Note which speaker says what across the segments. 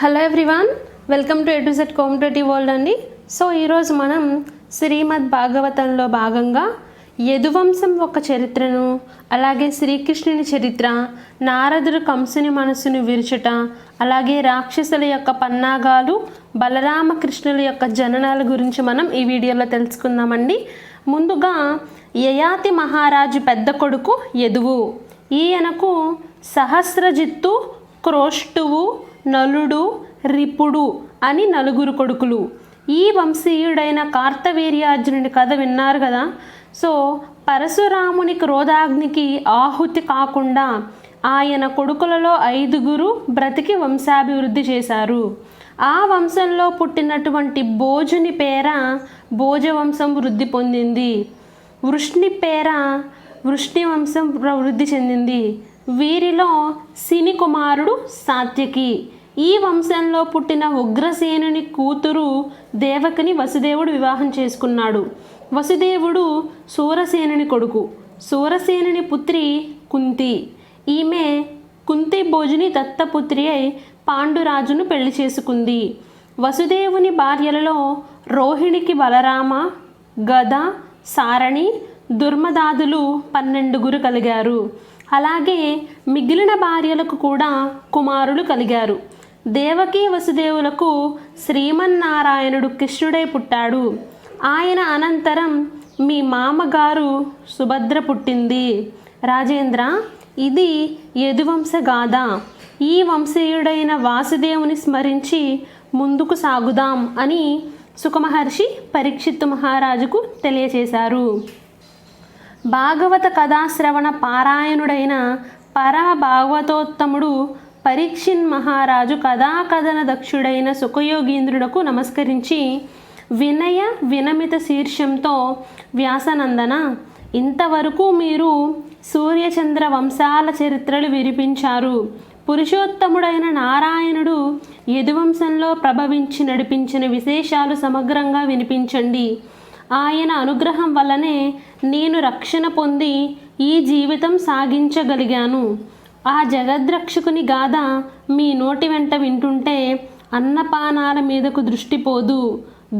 Speaker 1: Hello everyone, welcome to A to Z competitive world అండి. So ఈరోజు మనం శ్రీమద్ భాగవతంలో భాగంగా యదువంశం ఒక చరిత్రను, అలాగే శ్రీకృష్ణుని చరిత్ర, నారదుడు కంసుని మనసును విరుచుట, అలాగే రాక్షసుల యొక్క పన్నాగాలు, బలరామకృష్ణుల యొక్క జననాల గురించి మనం ఈ వీడియోలో తెలుసుకుందామండి. ముందుగా యయాతి మహారాజు పెద్ద కొడుకు యదువు. ఈయనకు సహస్రజిత్తు, క్రోష్టువు, నలుడు, రిపుడు అని నలుగురు కొడుకులు. ఈ వంశీయుడైన కార్తవీర్యార్జునుడి కథ విన్నారు కదా. సో పరశురాముని క్రోధాగ్నికి ఆహుతి కాకుండా ఆయన కొడుకులలో 5 బ్రతికి వంశాభివృద్ధి చేశారు. ఆ వంశంలో పుట్టినటువంటి భోజుని పేర భోజవంశం వృద్ధి పొందింది. వృష్ణి పేర వృష్ణి వంశం వృద్ధి చెందింది. వీరిలో శిని కుమారుడు సాత్యకి. ఈ వంశంలో పుట్టిన ఉగ్రసేనుని కూతురు దేవకిని వసుదేవుడు వివాహం చేసుకున్నాడు. వసుదేవుడు సూరసేనుని కొడుకు. సూరసేనుని పుత్రి కుంతి. ఈమె కుంతి భోజుని దత్తపుత్రి అయి పాండురాజును పెళ్లి చేసుకుంది. వసుదేవుని భార్యలలో రోహిణికి బలరామ, గద, సారణి, దుర్మదాదులు 12 కలిగారు. అలాగే మిగిలిన భార్యలకు కూడా కుమారులు కలిగారు. దేవకీ వసుదేవులకు శ్రీమన్నారాయణుడు కృష్ణుడై పుట్టాడు. ఆయన అనంతరం మీ మామగారు సుభద్ర పుట్టింది. రాజేంద్ర, ఇది యదువంశ గాథ. ఈ వంశీయుడైన వాసుదేవుని స్మరించి ముందుకు సాగుదాం అని సుఖమహర్షి పరీక్షిత్తు మహారాజుకు తెలియచేశారు. భాగవత కథాశ్రవణ పారాయణుడైన పరమ భాగవతోత్తముడు పరీక్షిన్ మహారాజు కథాకథన దక్షుడైన సుఖయోగీంద్రునకు నమస్కరించి వినయ వినమిత శీర్షంతో, వ్యాసనందన, ఇంతవరకు మీరు సూర్యచంద్ర వంశాల చరిత్రలు వినిపించారు. పురుషోత్తముడైన నారాయణుడు యదువంశంలో ప్రభవించి నడిపించిన విశేషాలు సమగ్రంగా వినిపించండి. ఆయన అనుగ్రహం వల్లనే నేను రక్షణ పొంది ఈ జీవితం సాగించగలిగాను. ఆ జగద్రక్షకుని గాథ మీ నోటి వెంట వింటుంటే అన్నపానాల మీదకు దృష్టి పోదు.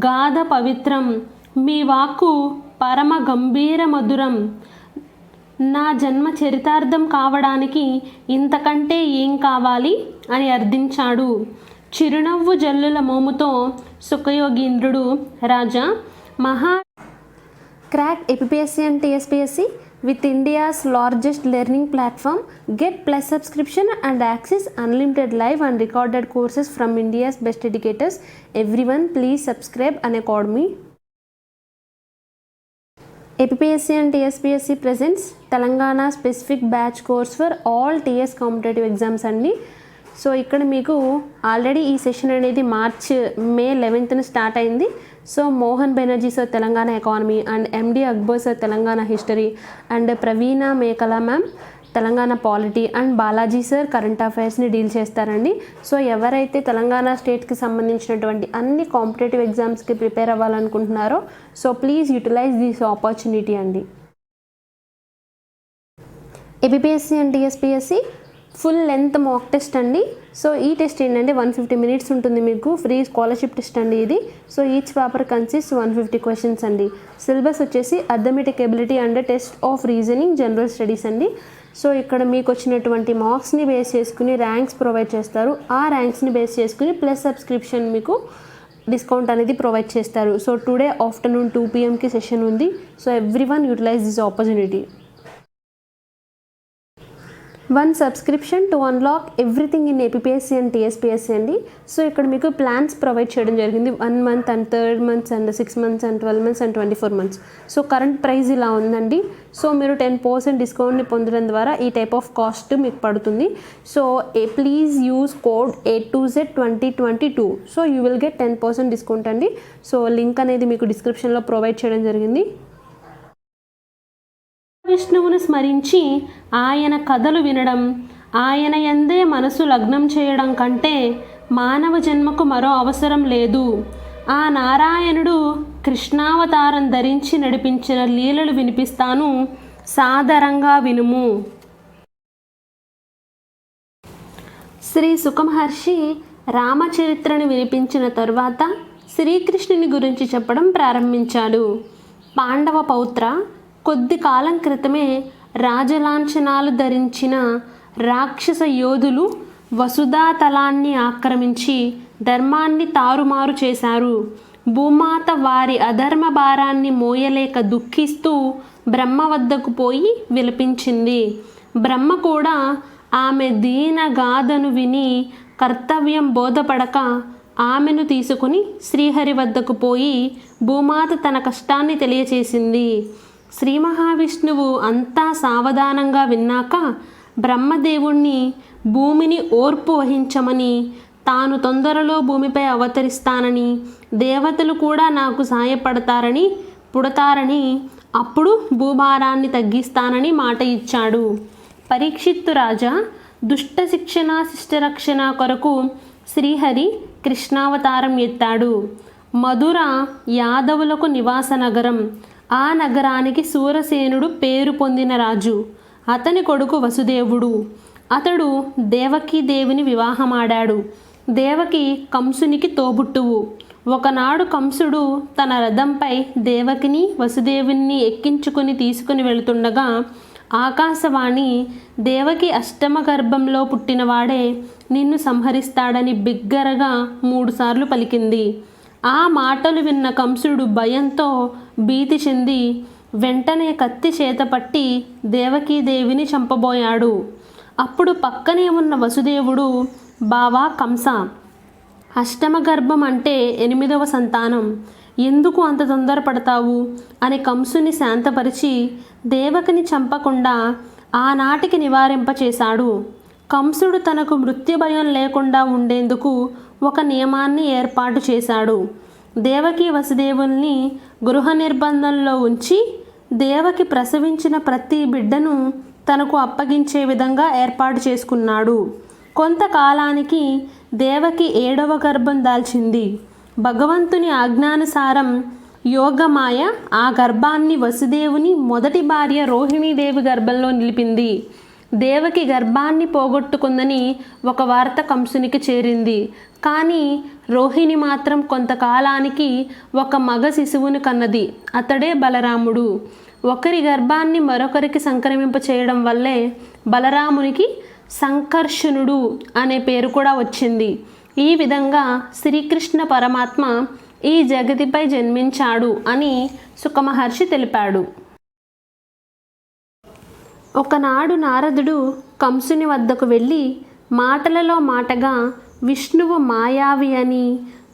Speaker 1: గాథ పవిత్రం, మీ వాక్కు పరమ గంభీర మధురం. నా జన్మ చరితార్థం కావడానికి ఇంతకంటే ఏం కావాలి అని అర్థించాడు. చిరునవ్వు జల్లుల మోముతో సుఖయోగీంద్రుడు, రాజా, మహా crack APPSC and TSPSC with India's largest learning platform. Get plus subscription and access unlimited live and recorded courses from India's best educators. Everyone please subscribe unacademy. APPSC and TSPSC presents Telangana specific batch course for all TS competitive exams అండి. So ఇక్కడ మీకు already ఈ session అనేది May 11th start అయింది. So Mohan Banerjee sir Telangana economy and MD Akbar sir Telangana history and Praveena Mekala ma'am Telangana polity and Balaji sir current అఫైర్స్ని deal చేస్తారండి. So ఎవరైతే తెలంగాణ స్టేట్కి సంబంధించినటువంటి అన్ని కాంపిటేటివ్ ఎగ్జామ్స్కి ప్రిపేర్ అవ్వాలనుకుంటున్నారో so please utilize this opportunity అండి. APPSC and TSPSC full length mock test అండి. సో ఈ టెస్ట్ ఏంటంటే 150 minutes ఉంటుంది. మీకు ఫ్రీ స్కాలర్షిప్ టెస్ట్ అండి ఇది. So each paper consist 150 questions అండి. సిలబస్ వచ్చేసి arithmetic ability and test of reasoning, general studies అండి. సో ఇక్కడ మీకు వచ్చినటువంటి మార్క్స్ని బేస్ చేసుకుని ర్యాంక్స్ ప్రొవైడ్ చేస్తారు. ఆ ర్యాంక్స్ని బేస్ చేసుకుని ప్లస్ సబ్స్క్రిప్షన్ మీకు డిస్కౌంట్ అనేది ప్రొవైడ్ చేస్తారు. So today afternoon 2 PM session ఉంది. So everyone utilize this opportunity. 1 subscription to unlock everything in APPSC and TSPSC అండి. సో ఇక్కడ మీకు ప్లాన్స్ ప్రొవైడ్ చేయడం జరిగింది. 1 month and 3 months and 6 months and 12 months and 24 months. So current price ఇలా ఉందండి. So మీరు 10% డిస్కౌంట్ని పొందడం ద్వారా ఈ టైప్ ఆఫ్ కాస్ట్ మీకు పడుతుంది. So please use code A2Z2022. So you will get 10% discount అండి. సో లింక్ అనేది మీకు డిస్క్రిప్షన్లో ప్రొవైడ్ చేయడం జరిగింది. విష్ణువును స్మరించి ఆయన కథలు వినడం, ఆయన యందే మనసు లగ్నం చేయడం కంటే మానవ జన్మకు మరో అవసరం లేదు. ఆ నారాయణుడు కృష్ణావతారం ధరించి నడిపించిన లీలలు వినిపిస్తాను, సాదరంగా వినుము. శ్రీ సుఖమహర్షి రామచరిత్రను వినిపించిన తరువాత శ్రీకృష్ణుని గురించి చెప్పడం ప్రారంభించాడు. పాండవ పౌత్ర, కొద్ది కాలం క్రితమే రాజలాంఛనాలు ధరించిన రాక్షస యోధులు వసుధాతలాన్ని ఆక్రమించి ధర్మాన్ని తారుమారు చేశారు. భూమాత వారి అధర్మ భారాన్ని మోయలేక దుఃఖిస్తూ బ్రహ్మ వద్దకు పోయి విలపించింది. బ్రహ్మ కూడా ఆమె దీనగాథను విని కర్తవ్యం బోధపడక ఆమెను తీసుకుని శ్రీహరి వద్దకు పోయి భూమాత తన కష్టాన్ని తెలియచేసింది. శ్రీ మహావిష్ణువు అంతా సావధానంగా విన్నాక బ్రహ్మదేవుణ్ణి భూమిని ఓర్పు వహించమని, తాను తొందరలో భూమిపై అవతరిస్తానని, దేవతలు కూడా నాకు సాయపడతారని పుడతారని, అప్పుడు భూభారాన్ని తగ్గిస్తానని మాట ఇచ్చాడు. పరీక్షిత్తు రాజా, దుష్ట శిక్షణ శిష్టరక్షణ కొరకు శ్రీహరి కృష్ణావతారం ఎత్తాడు. మధుర యాదవులకు నివాస నగరం. ఆ నగరానికి సూరసేనుడు పేరు పొందిన రాజు. అతని కొడుకు వసుదేవుడు. అతడు దేవకీదేవిని వివాహమాడాడు. దేవకి కంసునికి తోబుట్టువు. ఒకనాడు కంసుడు తన రథంపై దేవకిని వసుదేవుని ఎక్కించుకుని తీసుకుని వెళుతుండగా ఆకాశవాణి, దేవకి అష్టమ గర్భంలో పుట్టినవాడే నిన్ను సంహరిస్తాడని బిగ్గరగా 3 సార్లు పలికింది. ఆ మాటలు విన్న కంసుడు భయంతో భీతి చెంది వెంటనే కత్తి చేతపట్టి దేవకీదేవిని చంపబోయాడు. అప్పుడు పక్కనే ఉన్న వసుదేవుడు, బావా కంస, అష్టమ గర్భం అంటే 8వ సంతానం, ఎందుకు అంత తొందరపడతావు అని కంసుని శాంతపరిచి దేవకిని చంపకుండా ఆనాటికి నివారింపచేశాడు. కంసుడు తనకు మృత్యు భయం లేకుండా ఉండేందుకు ఒక నియమాన్ని ఏర్పాటు చేశాడు. దేవకి వసుదేవుల్ని గృహ నిర్బంధంలో ఉంచి దేవకి ప్రసవించిన ప్రతి బిడ్డను తనకు అప్పగించే విధంగా ఏర్పాటు చేసుకున్నాడు. కొంతకాలానికి దేవకి 7వ గర్భం దాల్చింది. భగవంతుని ఆజ్ఞానుసారం యోగమాయ ఆ గర్భాన్ని వసుదేవుని మొదటి భార్య రోహిణీదేవి గర్భంలో నిలిపింది. దేవకి గర్భాన్ని పోగొట్టుకుందని ఒక వార్త కంసునికి చేరింది. కానీ రోహిణి మాత్రం కొంతకాలానికి ఒక మగ శిశువును కన్నది. అతడే బలరాముడు. ఒకరి గర్భాన్ని మరొకరికి సంక్రమింప చేయడం వల్లే బలరామునికి సంకర్షణుడు అనే పేరు కూడా వచ్చింది. ఈ విధంగా శ్రీకృష్ణ పరమాత్మ ఈ జగతిపై జన్మించాడు అని సుఖమహర్షి తెలిపాడు. ఒకనాడు నారదుడు కంసుని వద్దకు వెళ్ళి మాటలలో మాటగా విష్ణువు మాయావి అని,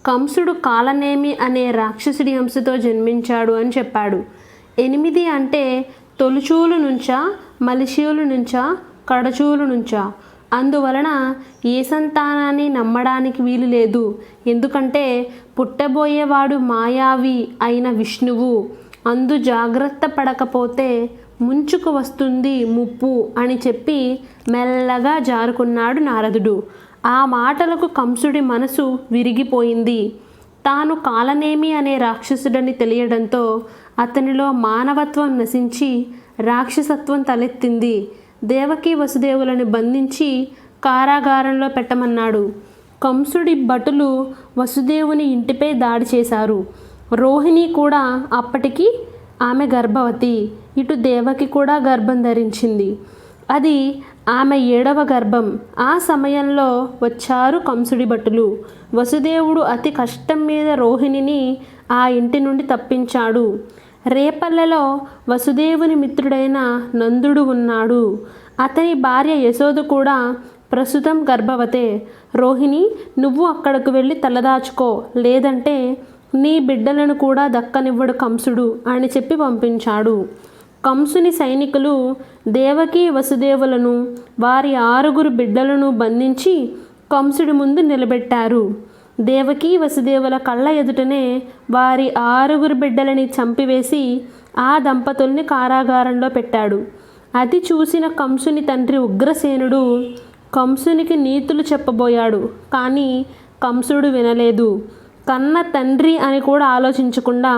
Speaker 1: కంసుడు కాలనేమి అనే రాక్షసుడి అంశతో జన్మించాడు అని చెప్పాడు. 8 అంటే తొలుచూలు నుంచా, మలిషూలు నుంచా, కడచూలు నుంచా? అందువలన ఏ సంతానాన్ని నమ్మడానికి వీలు లేదు. ఎందుకంటే పుట్టబోయేవాడు మాయావి అయిన విష్ణువు. అందు జాగ్రత్త పడకపోతే ముంచుకు వస్తుంది ముప్పు అని చెప్పి మెల్లగా జారుకున్నాడు నారదుడు. ఆ మాటలకు కంసుడి మనసు విరిగిపోయింది. తాను కాలనేమి అనే రాక్షసుడని తెలియడంతో అతనిలో మానవత్వం నశించి రాక్షసత్వం తలెత్తింది. దేవకి వసుదేవులను బంధించి కారాగారంలో పెట్టమన్నాడు. కంసుడి భటులు వసుదేవుని ఇంటిపై దాడి చేశారు. రోహిణి కూడా అప్పటికి ఆమె గర్భవతి. ఇటు దేవకి కూడా గర్భం ధరించింది. అది ఆమె 7వ గర్భం. ఆ సమయంలో వచ్చారు కంసుడి భటులు. వసుదేవుడు అతి కష్టం మీద రోహిణిని ఆ ఇంటి నుండి తప్పించాడు. రేపల్లెలో వసుదేవుని మిత్రుడైన నందుడు ఉన్నాడు. అతని భార్య యశోద కూడా ప్రస్తుతం గర్భవతే. రోహిణి, నువ్వు అక్కడకు వెళ్ళి తలదాచుకో, లేదంటే నీ బిడ్డలను కూడా దక్కనివ్వడు కంసుడు అని చెప్పి పంపించాడు. కంసుని సైనికులు దేవకి వసుదేవులను వారి 6 బిడ్డలను బంధించి కంసుడి ముందు నిలబెట్టారు. దేవకి వసుదేవుల కళ్ళ ఎదుటనే వారి 6 బిడ్డలని చంపివేసి ఆ దంపతుల్ని కారాగారంలో పెట్టాడు. అది చూసిన కంసుని తండ్రి ఉగ్రసేనుడు కంసునికి నీతులు చెప్పబోయాడు. కానీ కంసుడు వినలేదు. కన్న తండ్రి అని కూడా ఆలోచించకుండా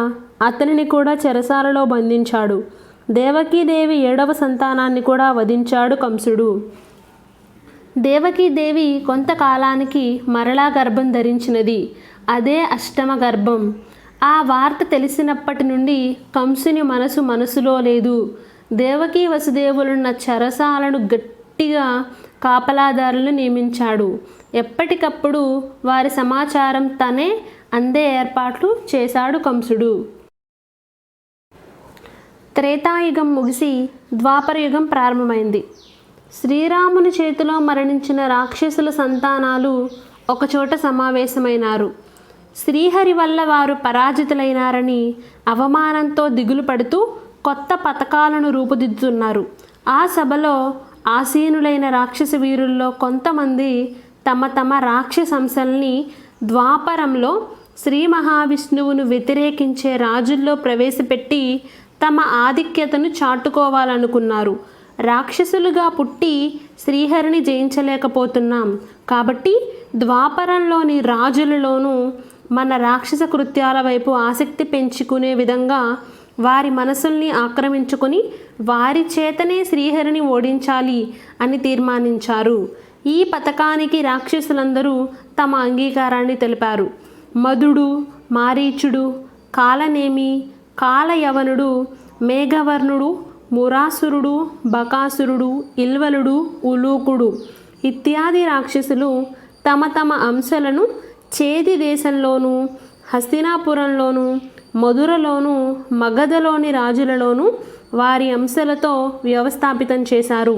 Speaker 1: అతనిని కూడా చెరసాలలో బంధించాడు. దేవకీదేవి 7వ సంతానాన్ని కూడా వధించాడు కంసుడు. దేవకీదేవి కొంతకాలానికి మరలా గర్భం ధరించినది. అదే అష్టమ గర్భం. ఆ వార్త తెలిసినప్పటి నుండి కంసుని మనసులో లేదు. దేవకీ వసుదేవులున్న చెరసాలను గట్టిగా కాపలాదారులను నియమించాడు. ఎప్పటికప్పుడు వారి సమాచారం తనే అందే ఏర్పాట్లు చేశాడు కంసుడు. త్రేతాయుగం ముగిసి ద్వాపరయుగం ప్రారంభమైంది. శ్రీరాముని చేతిలో మరణించిన రాక్షసుల సంతానాలు ఒకచోట సమావేశమైనారు. శ్రీహరి వల్ల వారు పరాజితులైనారని అవమానంతో దిగులు పడుతూ కొత్త పథకాలను రూపుదిద్దుతున్నారు. ఆ సభలో ఆసీనులైన రాక్షస వీరుల్లో కొంతమంది తమ తమ రాక్షసంశల్ని ద్వాపరంలో శ్రీ మహావిష్ణువును వ్యతిరేకించే రాజుల్లో ప్రవేశపెట్టి తమ ఆధిక్యతను చాటుకోవాలనుకున్నారు. రాక్షసులుగా పుట్టి శ్రీహరిని జయించలేకపోతున్నాం కాబట్టి ద్వాపరంలోని రాజులలోనూ మన రాక్షస కృత్యాల వైపు ఆసక్తి పెంచుకునే విధంగా వారి మనసుల్ని ఆక్రమించుకొని వారి చేతనే శ్రీహరిని ఓడించాలి అని తీర్మానించారు. ఈ పథకానికి రాక్షసులందరూ తమ అంగీకారాన్ని తెలిపారు. మధుడు, మారీచుడు, కాలనేమి, కాలయవనుడు, మేఘవర్ణుడు, మురాసురుడు, బకాసురుడు, ఇల్వలుడు, ఉలూకుడు ఇత్యాది రాక్షసులు తమ తమ అంశలను చేది దేశంలోనూ, హస్తినాపురంలోనూ, మధురలోనూ, మగధలోని రాజులలోనూ వారి అంశలతో వ్యవస్థాపితం చేశారు.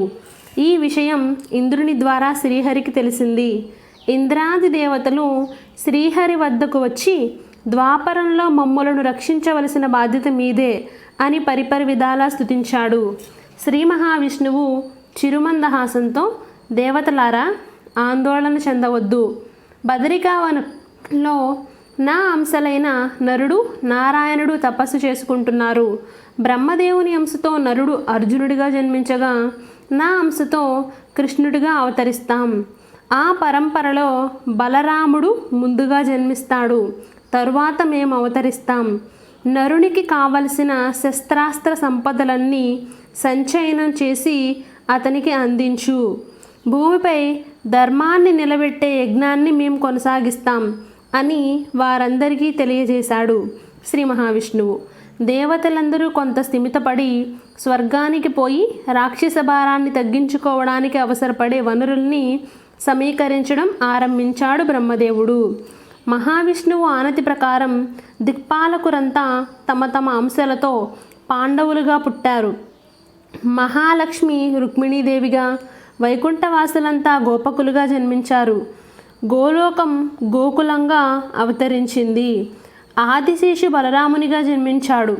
Speaker 1: ఈ విషయం ఇంద్రుని ద్వారా శ్రీహరికి తెలిసింది. ఇంద్రాది దేవతలు శ్రీహరి వద్దకు వచ్చి ద్వాపరంలో మమ్ములను రక్షించవలసిన బాధ్యత మీదే అని పరిపరి విధాలా స్తుతించాడు. శ్రీ మహావిష్ణువు చిరుమందహాసంతో, దేవతలారా ఆందోళన చెందవద్దు. బదరికావనంలో నా అంశలైన నరుడు, నారాయణుడు తపస్సు చేసుకుంటున్నారు. బ్రహ్మదేవుని అంశతో నరుడు అర్జునుడిగా జన్మించగా నా అంశతో కృష్ణుడిగా అవతరిస్తాం. ఆ పరంపరలో బలరాముడు ముందుగా జన్మిస్తాడు. తరువాత మేము అవతరిస్తాం. నరునికి కావలసిన శస్త్రాస్త్ర సంపదలన్నీ సంచయనం చేసి అతనికి అందించు. భూమిపై ధర్మాన్ని నిలబెట్టే యజ్ఞాన్ని మేము కొనసాగిస్తాం అని వారందరికీ తెలియజేశాడు శ్రీ మహావిష్ణువు. దేవతలందరూ కొంత స్థిమితపడి స్వర్గానికి పోయి రాక్షస భారాన్ని తగ్గించుకోవడానికి అవసరపడే వనరుల్ని సమీకరించడం ఆరంభించాడు బ్రహ్మదేవుడు. మహావిష్ణువు ఆనతి ప్రకారం దిక్పాలకురంతా తమ తమ అంశాలతో పాండవులుగా పుట్టారు. మహాలక్ష్మి రుక్మిణీదేవిగా, వైకుంఠవాసులంతా గోపకులుగా జన్మించారు. గోలోకం గోకులంగా అవతరించింది. ఆదిశేషు బలరామునిగా జన్మించాడు.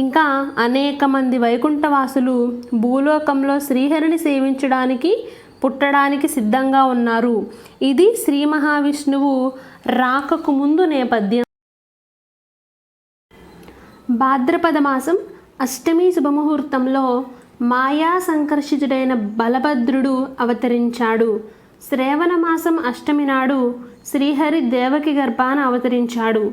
Speaker 1: ఇంకా అనేక మంది వైకుంఠవాసులు భూలోకంలో శ్రీహరిని సేవించడానికి పుట్టడానికి సిద్ధంగా ఉన్నారు. ఇది శ్రీ మహావిష్ణువు రాకకు ముందు నేపథ్యం. భాద్రపద మాసం అష్టమి శుభముహూర్తంలో మాయా సంకర్షితుడైన బలభద్రుడు అవతరించాడు. శ్రావణ మాసం అష్టమి నాడు శ్రీహరి దేవకి గర్భాన అవతరించాడు.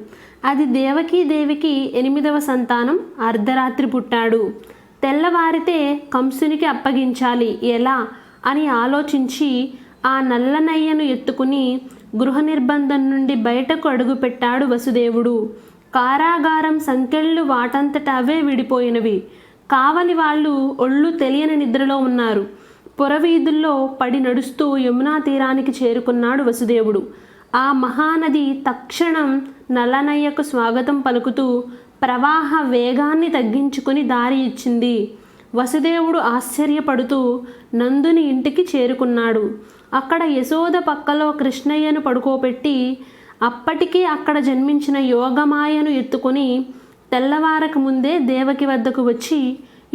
Speaker 1: అది దేవకీదేవికి 8వ సంతానం అర్ధరాత్రి పుట్టాడు. తెల్లవారితే కంసునికి అప్పగించాలి ఎలా అని ఆలోచించి ఆ నల్లనయ్యను ఎత్తుకుని గృహ నిర్బంధం నుండి బయటకు అడుగుపెట్టాడు వసుదేవుడు. కారాగారం సంకెళ్ళు వాటంతట అవే విడిపోయినవి. కావలి వాళ్ళు ఒళ్ళు తెలియని నిద్రలో ఉన్నారు. పురవీధుల్లో పడి నడుస్తూ యమునా తీరానికి చేరుకున్నాడు వసుదేవుడు. ఆ మహానది తక్షణం నల్లనయ్యకు స్వాగతం పలుకుతూ ప్రవాహ వేగాన్ని తగ్గించుకుని దారి ఇచ్చింది. వసుదేవుడు ఆశ్చర్యపడుతూ నందుని ఇంటికి చేరుకున్నాడు. అక్కడ యశోద పక్కలో కృష్ణయ్యను పడుకోబెట్టి అప్పటికే అక్కడ జన్మించిన యోగమాయను ఎత్తుకొని తెల్లవారక ముందే దేవకి వద్దకు వచ్చి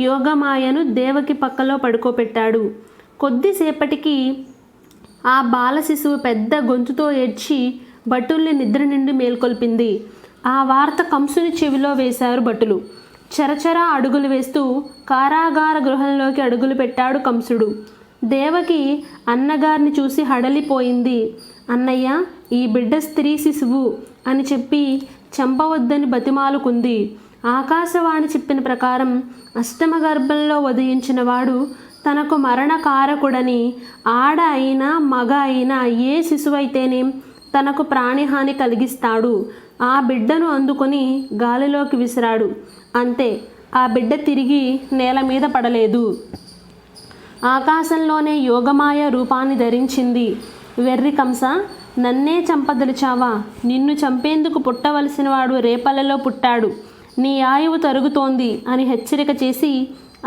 Speaker 1: యోగమాయను దేవకి పక్కలో పడుకోబెట్టాడు. కొద్దిసేపటికి ఆ బాల శిశువు పెద్ద గొంతుతో ఏడ్చి భటుల్ని నిద్ర నుండి మేల్కొల్పింది. ఆ వార్త కంసుని చెవిలో వేశారు భటులు. చరచరా అడుగులు వేస్తూ కారాగార గృహంలోకి అడుగులు పెట్టాడు కంసుడు. దేవకి అన్నగారిని చూసి హడలిపోయింది. అన్నయ్య, ఈ బిడ్డ స్త్రీ శిశువు అని చెప్పి చంపవద్దని బతిమాలుకుంది. ఆకాశవాణి చెప్పిన ప్రకారం అష్టమ గర్భంలో ఉదయించిన వాడు తనకు మరణకారకుడని ఆడ అయినా మగ అయినా ఏ శిశువైతేనేం తనకు ప్రాణహాని కలిగిస్తాడు. ఆ బిడ్డను అందుకొని గాలిలోకి విసిరాడు. అంతే, ఆ బిడ్డ తిరిగి నేల మీద పడలేదు. ఆకాశంలోనే యోగమాయ రూపాన్ని ధరించింది. వెర్రి కంస, నన్నే చంపదలిచావా? నిన్ను చంపేందుకు పుట్టవలసిన వాడు రేపల్లెలో పుట్టాడు. నీ ఆయువు తరుగుతోంది అని హెచ్చరిక చేసి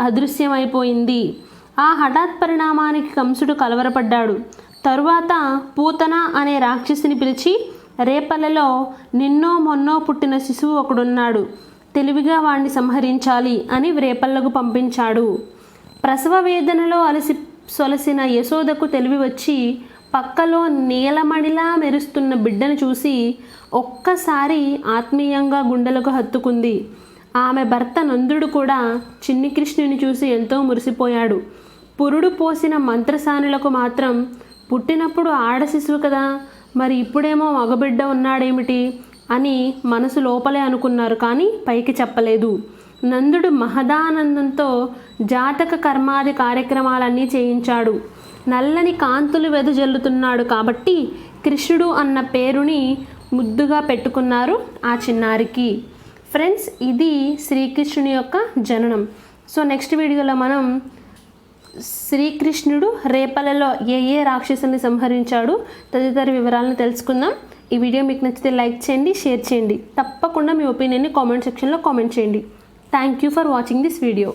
Speaker 1: అదృశ్యమైపోయింది. ఆ హఠాత్ పరిణామానికి కంసుడు కలవరపడ్డాడు. తరువాత పూతన అనే రాక్షసిని పిలిచి, రేపల్లెలో నిన్నో మొన్నో పుట్టిన శిశువు ఒకడున్నాడు, తెలివిగా వాణ్ణి సంహరించాలి అని రేపల్లకు పంపించాడు. ప్రసవ వేదనలో సొలసిన యశోదకు తెలివి వచ్చి పక్కలో నీలమణిలా మెరుస్తున్న బిడ్డను చూసి ఒక్కసారి ఆత్మీయంగా గుండెలకు హత్తుకుంది. ఆమె భర్త నందుడు కూడా చిన్ని కృష్ణుని చూసి ఎంతో మురిసిపోయాడు. పురుడు పోసిన మంత్రసానులకు మాత్రం పుట్టినప్పుడు ఆడ శిశువు కదా, మరి ఇప్పుడేమో మగబిడ్డ ఉన్నాడేమిటి అని మనసు లోపలే అనుకున్నారు, కానీ పైకి చెప్పలేదు. నందుడు మహదానందంతో జాతక కర్మాది కార్యక్రమాలన్నీ చేయించాడు. నల్లని కాంతులు వెదజల్లుతున్నాడు కాబట్టి కృష్ణుడు అన్న పేరుని ముద్దుగా పెట్టుకున్నారు ఆ చిన్నారికి. ఫ్రెండ్స్, ఇది శ్రీకృష్ణుని యొక్క జననం. సో నెక్స్ట్ వీడియోలో మనం శ్రీకృష్ణుడు రేపల్లెలో ఏ రాక్షసుల్ని సంహరించాడు తదితర వివరాలను తెలుసుకుందాం. ఈ వీడియో మీకు నచ్చితే లైక్ చేయండి, షేర్ చేయండి. తప్పకుండా మీ ఒపీనియన్ని కామెంట్ సెక్షన్లో కామెంట్ చేయండి. Thank you for watching this video.